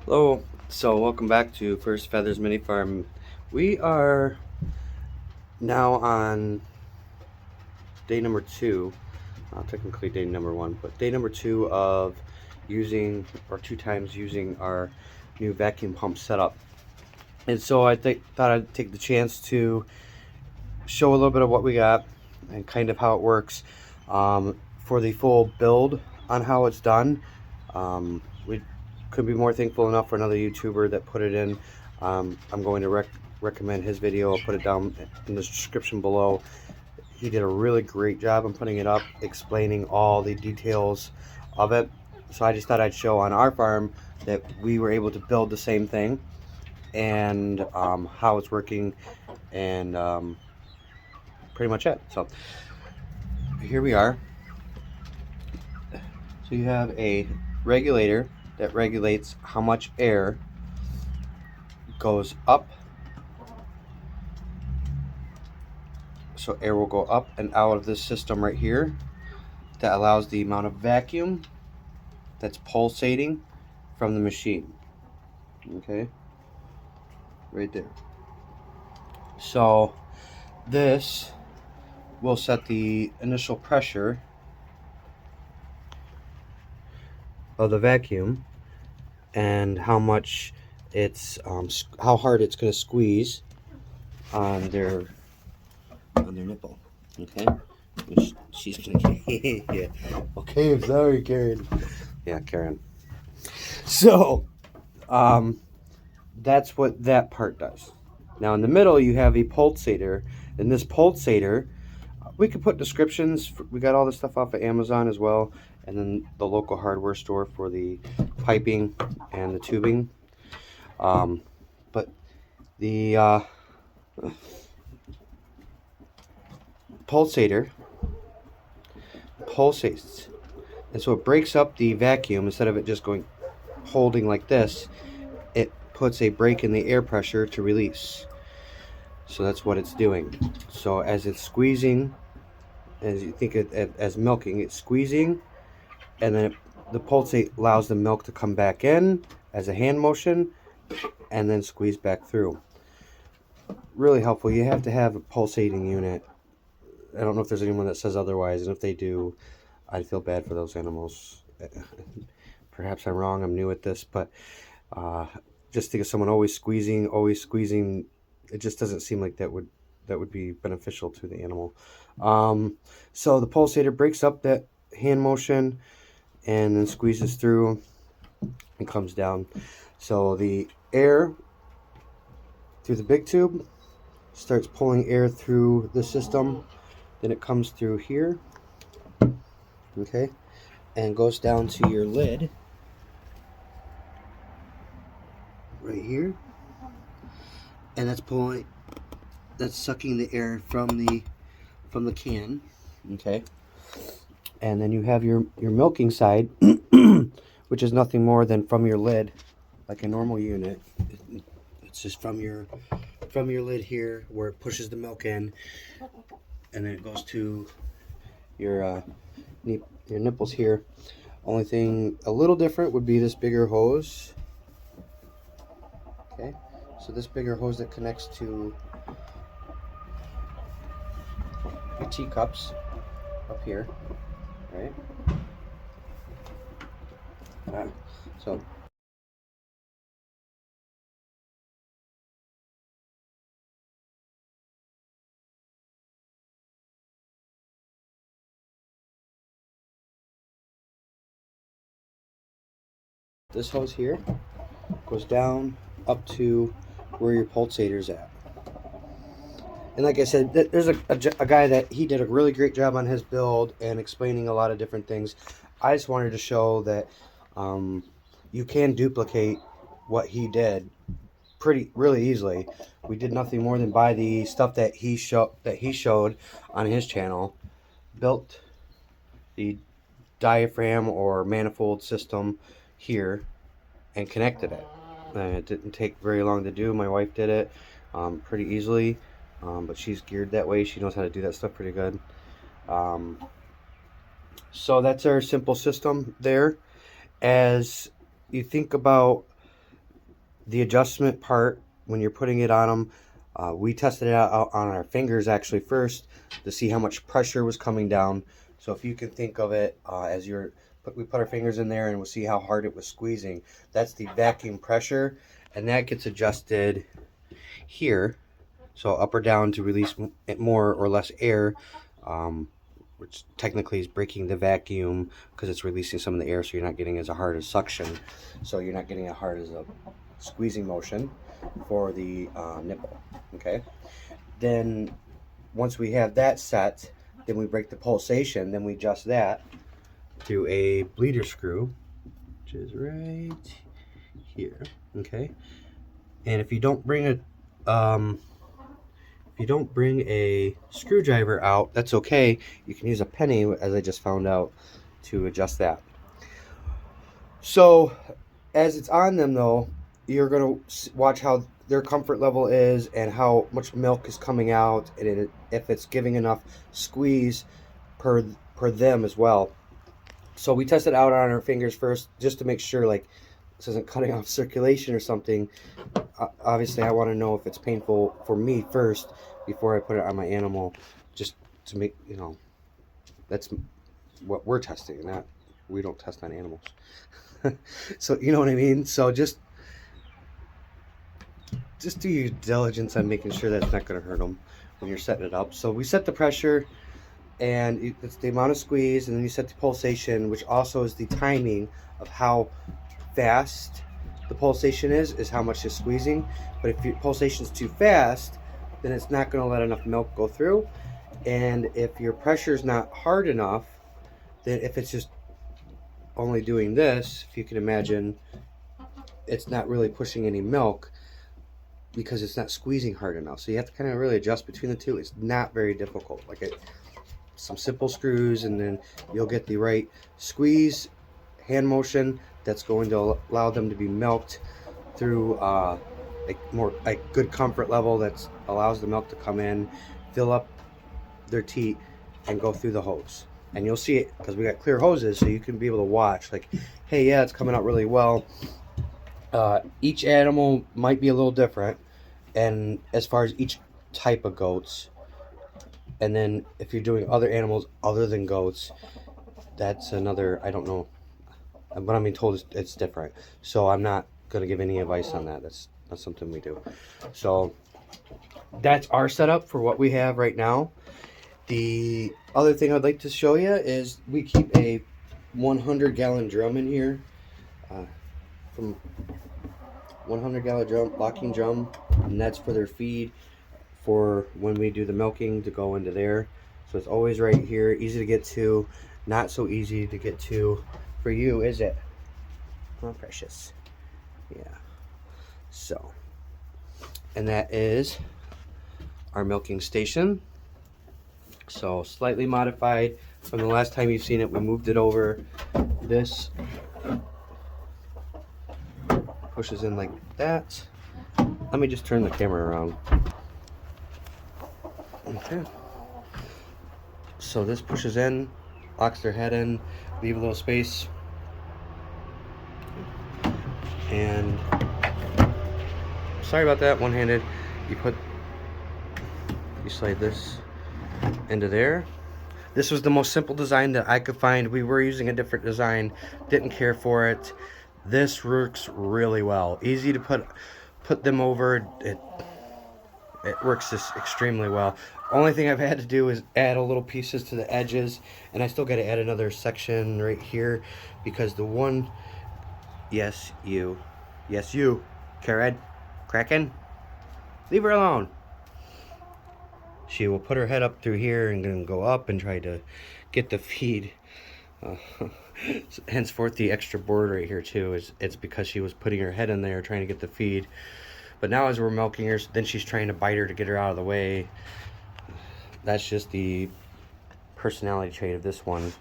Hello, so welcome back to First Feathers Mini Farm. We are now on day number 2, technically day number 1, but day number 2 of using, or 2 times using our new vacuum pump setup. And so I thought I'd take the chance to show a little bit of what we got and kind of how it works. For the full build on how it's done, we could be more thankful enough for another YouTuber that put it in. I'm going to recommend his video. I'll put it down in the description below. He did a really great job on putting it up, explaining all the details of it. So I just thought I'd show on our farm that we were able to build the same thing and how it's working, and pretty much it. So here we are. So you have a regulator that regulates how much air goes up. So air will go up and out of this system right here. That allows the amount of vacuum that's pulsating from the machine. Okay, right there. So this will set the initial pressure of the vacuum and how much it's how hard it's going to squeeze on their nipple. Okay, she's gonna yeah. Okay, I'm sorry, Karen. Yeah, Karen. So that's what that part does. Now in the middle you have a pulsator, and this pulsator, we could put descriptions. We got all this stuff off of Amazon as well, and then the local hardware store for the piping and the tubing. But the pulsator pulsates, and so it breaks up the vacuum. Instead of it just going holding like this, it puts a break in the air pressure to release. So that's what it's doing. So as it's squeezing, as you think it as milking, it's squeezing, and then the pulsate allows the milk to come back in as a hand motion and then squeeze back through. Really helpful. You have to have a pulsating unit. I don't know if there's anyone that says otherwise, and if they do, I feel bad for those animals. Perhaps I'm wrong, I'm new at this, but just think of someone always squeezing, it just doesn't seem like that would be beneficial to the animal. So the pulsator breaks up that hand motion and then squeezes through and comes down. So the air through the big tube starts pulling air through the system, then it comes through here, okay, and goes down to your lid right here, and that's sucking the air from the can, okay. And then you have your milking side, which is nothing more than from your lid, like a normal unit. It's just from your lid here where it pushes the milk in, and then it goes to your nipples here. Only thing a little different would be this bigger hose. Okay, so this bigger hose that connects to your teacups up here, right? So this hose here goes down up to where your pulsator's at. And like I said, there's a guy that he did a really great job on his build and explaining a lot of different things. I just wanted to show that you can duplicate what he did really easily. We did nothing more than buy the stuff that he showed on his channel, built the diaphragm or manifold system here, and connected it. It didn't take very long to do. My wife did it pretty easily, but she's geared that way. She knows how to do that stuff pretty good. So that's our simple system there. As you think about the adjustment part, when you're putting it on them, we tested it out on our fingers actually first to see how much pressure was coming down. So if you can think of it as we put our fingers in there and we'll see how hard it was squeezing. That's the vacuum pressure, and that gets adjusted here, so up or down to release more or less air, which technically is breaking the vacuum because it's releasing some of the air, so you're not getting as hard as suction, so you're not getting as hard as a squeezing motion for the nipple. Okay, then once we have that set, then we break the pulsation, then we adjust that through a bleeder screw, which is right here. Okay, and if you don't bring a screwdriver out, that's okay. You can use a penny, as I just found out, to adjust that. So as it's on them though, you're going to watch how their comfort level is and how much milk is coming out, and if it's giving enough squeeze per them as well. So we tested out on our fingers first just to make sure like this isn't cutting off circulation or something. Obviously I want to know if it's painful for me first before I put it on my animal, just to make, that's what we're testing, not, we don't test on animals. So you know what I mean? So just do your diligence on making sure that's not going to hurt them when you're setting it up. So we set the pressure, and it's the amount of squeeze, and then you set the pulsation, which also is the timing of how fast the pulsation is how much is squeezing. But if your pulsation is too fast, then it's not going to let enough milk go through. And if your pressure is not hard enough, then if it's just only doing this, if you can imagine, it's not really pushing any milk because it's not squeezing hard enough. So you have to kind of really adjust between the two. It's not very difficult. Some simple screws, and then you'll get the right squeeze hand motion that's going to allow them to be milked through a good comfort level that allows the milk to come in, fill up their teat, and go through the hose. And you'll see it because we got clear hoses, so you can be able to watch like, hey, yeah, it's coming out really well. Each animal might be a little different, and as far as each type of goats, and then if you're doing other animals other than goats, that's another, I don't know, but I'm being told it's different. So I'm not going to give any advice on that. That's not something we do. So that's our setup for what we have right now. The other thing I'd like to show you is we keep a 100-gallon drum in here, from 100-gallon drum, locking drum, and that's for their feed for when we do the milking to go into there. So it's always right here, easy to get to, not so easy to get to for you, is it? Oh, precious. Yeah. So, and that is our milking station. So slightly modified from the last time you've seen it. We moved it over. This pushes in like that. Let me just turn the camera around. Okay. So this pushes in, locks their head in, leave a little space, and sorry about that, one-handed. You slide this into there. This was the most simple design that I could find. We were using a different design, didn't care for it. This works really well. Easy to put them over. It works just extremely well. Only thing I've had to do is add a little pieces to the edges, and I still got to add another section right here because the one, yes you, Karen, Kraken, leave her alone. She will put her head up through here and then go up and try to get the feed. Henceforth, the extra board right here too it's because she was putting her head in there trying to get the feed. But now as we're milking her, then she's trying to bite her to get her out of the way. That's just the personality trait of this one.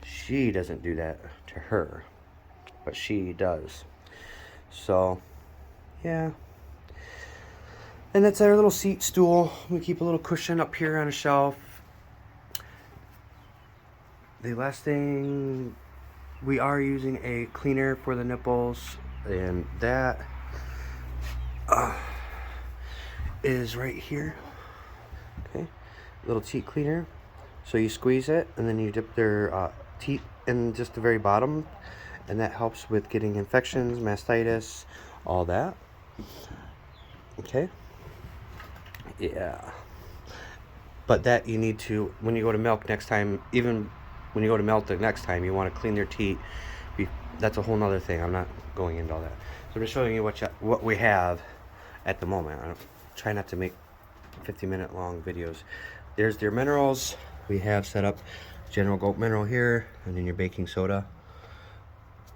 She doesn't do that to her, but she does. So, yeah. And that's our little seat stool. We keep a little cushion up here on a shelf. The last thing, we are using a cleaner for the nipples, and that is right here. Okay, little teat cleaner. So you squeeze it, and then you dip their teat in just the very bottom, and that helps with getting infections, mastitis, all that. Okay. Yeah. But that you need to, when you go to milk next time, even when you go to milk the next time, you want to clean their teat. That's a whole nother thing. I'm not going into all that. So I'm just showing you what we have at the moment. I try not to make 50-minute long videos. There's their minerals. We have set up General Goat Mineral here, and then your baking soda.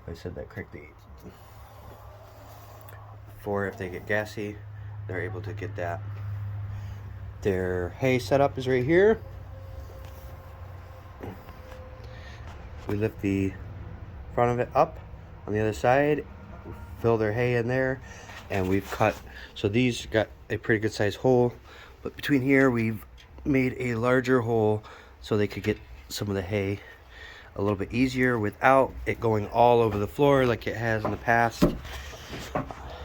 I said that correctly. For if they get gassy, they're able to get that. Their hay setup is right here. We lift the front of it up on the other side, fill their hay in there, and we've cut, so these got a pretty good sized hole, but between here we've made a larger hole so they could get some of the hay a little bit easier without it going all over the floor like it has in the past.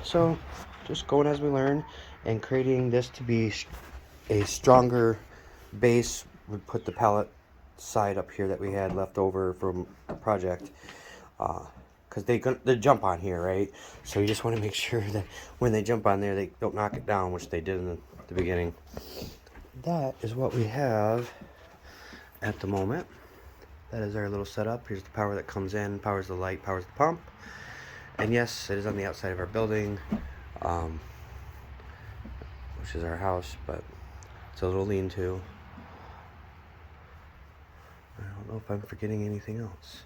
So just going as we learn, and creating this to be a stronger base. We put the pallet side up here that we had left over from the project, because they jump on here, right? So you just want to make sure that when they jump on there, they don't knock it down, which they did in the beginning. That is what we have at the moment. That is our little setup. Here's the power that comes in, powers the light, powers the pump. And yes, it is on the outside of our building, which is our house, but it's a little lean-to. I don't know if I'm forgetting anything else.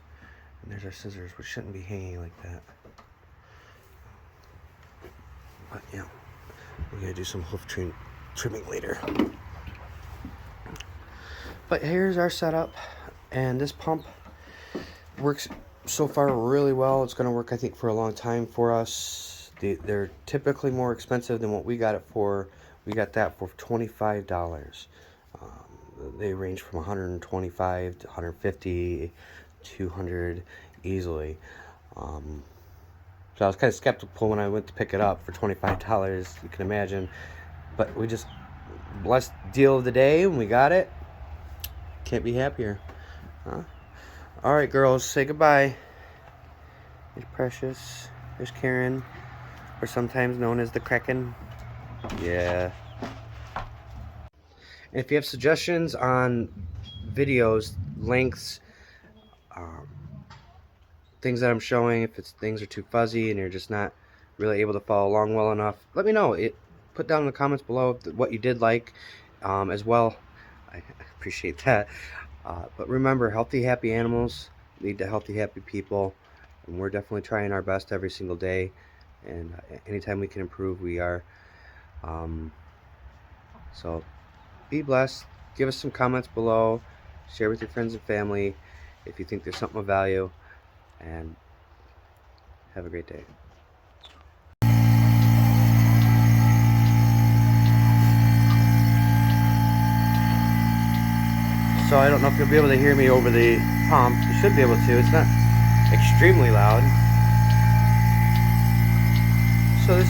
And there's our scissors, which shouldn't be hanging like that. But yeah, we're gonna do some hoof trimming later. But here's our setup, and this pump works so far really well. It's gonna work, I think, for a long time for us. They're typically more expensive than what we got it for. We got that for $25. They range from 125 to 150, 200 easily. So I was kind of skeptical when I went to pick it up for $25, you can imagine. But we just, blessed deal of the day when we got it. Can't be happier. Huh? All right, girls, say goodbye. There's Precious. There's Karen, or sometimes known as the Kraken. Yeah. And if you have suggestions on videos, lengths, things that I'm showing, if things are too fuzzy and you're just not really able to follow along well enough, let me know. Put down in the comments below what you did like as well. I appreciate that. But remember, healthy, happy animals lead to healthy, happy people. And we're definitely trying our best every single day. And anytime we can improve, we are. So be blessed. Give us some comments below. Share with your friends and family if you think there's something of value. And have a great day. So I don't know if you'll be able to hear me over the pump. You should be able to. It's not extremely loud.